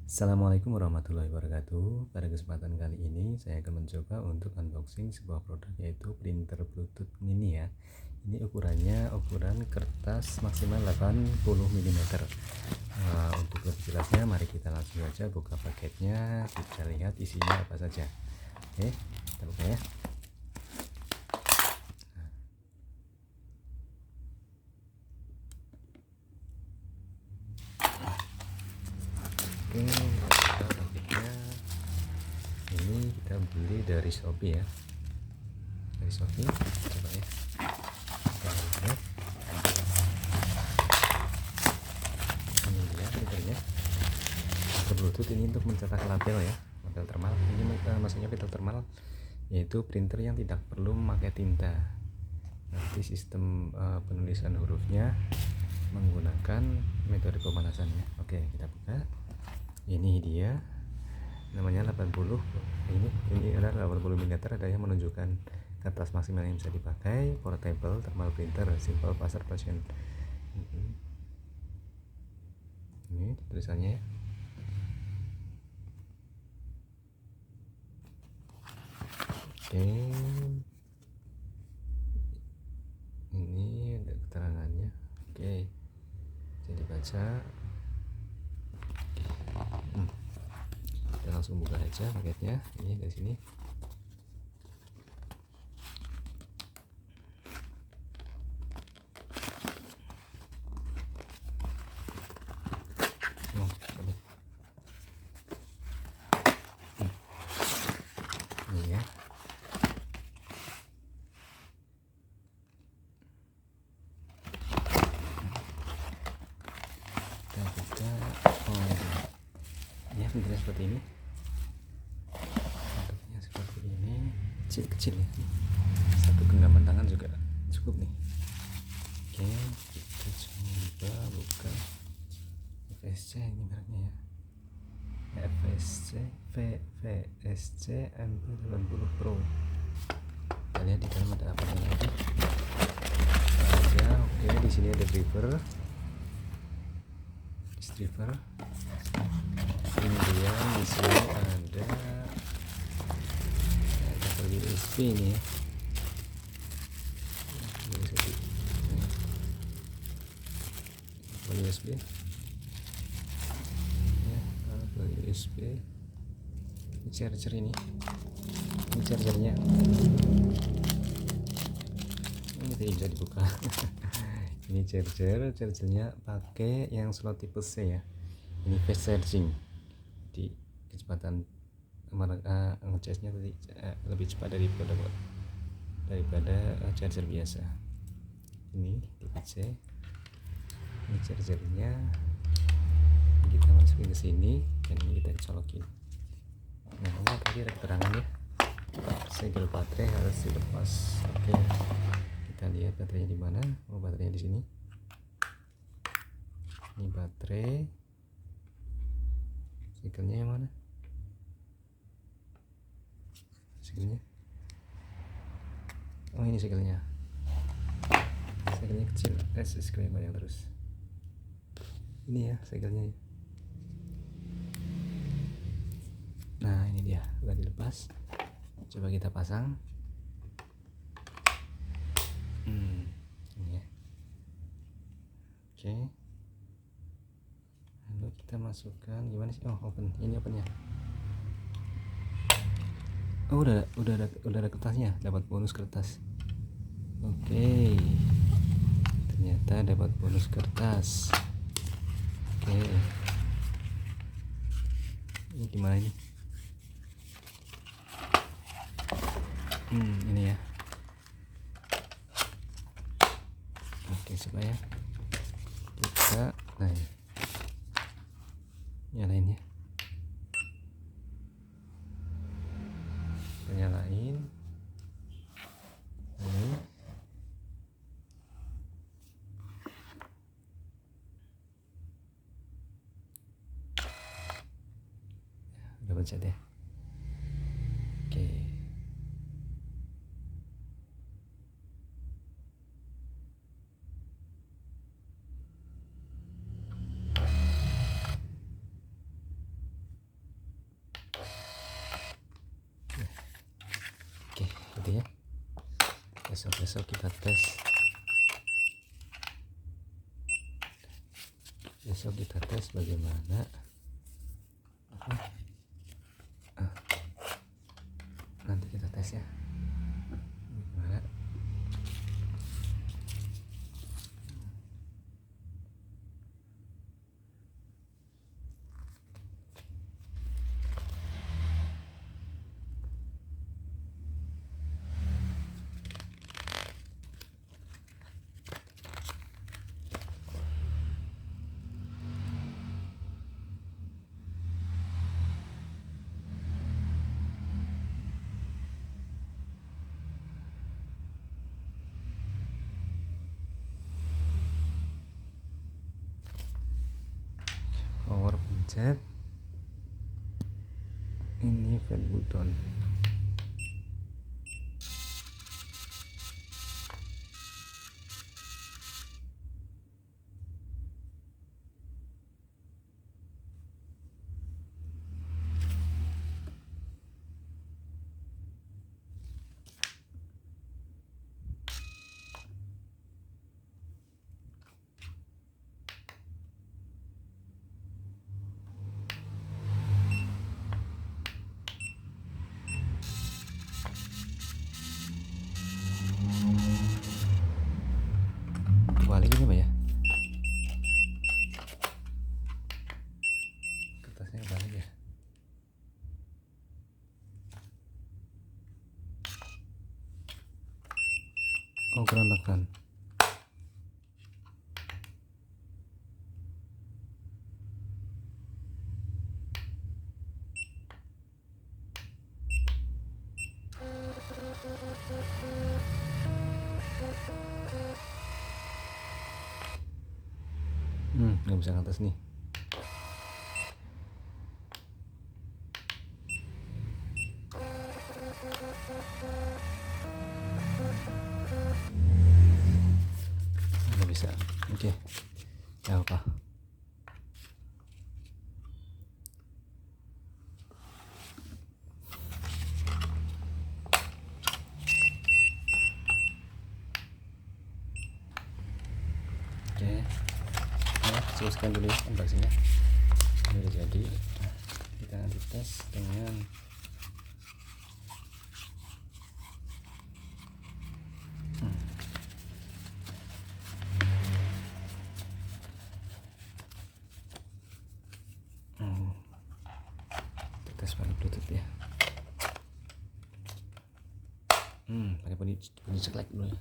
Assalamualaikum warahmatullahi wabarakatuh. Pada kesempatan kali ini saya akan mencoba untuk unboxing sebuah produk, yaitu printer Bluetooth mini ya. Ini ukuran kertas maksimal 80 mm. Untuk lebih jelasnya mari kita langsung saja buka paketnya, kita lihat isinya apa saja. Oke, kita buka ya. Oke, kita paketnya ini kita beli dari Shopee ya. Dari Shopee, coba ya. Kita lihat. Ini dia printernya. Bluetooth ini untuk mencetak label ya, label thermal. Ini maksudnya filter thermal, yaitu printer yang tidak perlu memakai tinta. Nanti sistem penulisan hurufnya menggunakan metode pemanasan ya. Oke, kita buka. Ini dia, namanya 80. Ini adalah 80 mm. Ada yang menunjukkan kertas maksimal yang bisa dipakai, portable thermal printer, simple pasar passion. Ini tulisannya ya. Oke, ini ada keterangannya. Oke, bisa dibaca. Kita langsung buka aja paketnya. Ini dari sini. Ini ya. Kita buka. Ya, bentuknya seperti ini. Bentuknya seperti ini, kecil-kecil ya. Satu genggaman tangan juga cukup nih. Oke, kita coba buka. FSC ini mereknya ya. VSC MP80 Pro. Kita lihat di dalam ada apa lagi. Oke, di sini ada driver. Kemudian di sini ada kabel USB ini ya. Kabel USB ya, kabel USB. Ini charger ini chargernya. Ini tidak bisa dibuka. Ini chargernya pakai yang slot tipe C ya. Ini fast charging, di kecepatan ngecasnya lebih cepat daripada charger biasa. Ini tipe C. Ini chargernya, kita masukin ke sini dan ini kita colokin. Nah, ini tadi ada keterangannya, segel baterai harus dilepas. Oke, kita lihat baterainya di mana. Oh, baterainya di sini. Ini baterai. Segelnya yang mana? Segelnya. Oh, ini segelnya. Segelnya kecil. Segelnya banyak terus. Ini ya segelnya. Nah, ini dia, udah dilepas. Coba kita pasang. Ini ya. Oke. Lalu kita masukkan, gimana sih? Oh, open. Ini opennya. Oh, udah ada kertasnya, dapat bonus kertas. Oke. Ternyata dapat bonus kertas. Oke. Ini gimana ini? Ini ya. Oke, supaya kita nyalain ya. Kita nyalain. Ini udah pencet ya. Oke. besok kita tes bagaimana nanti kita tes ya bagaimana power pencet ini fan button. Balik ini Pak ya, kertasnya balik ya. Oh berantakan. Nggak bisa ke atas nih. Nggak bisa. Oke. Ya apa? Oke. Ya, selesaikan dulu ya unboxingnya. Ini udah jadi. Kita nanti tes dengan tes pakai Bluetooth ya. Pakai bunyi ceklek dulu ya.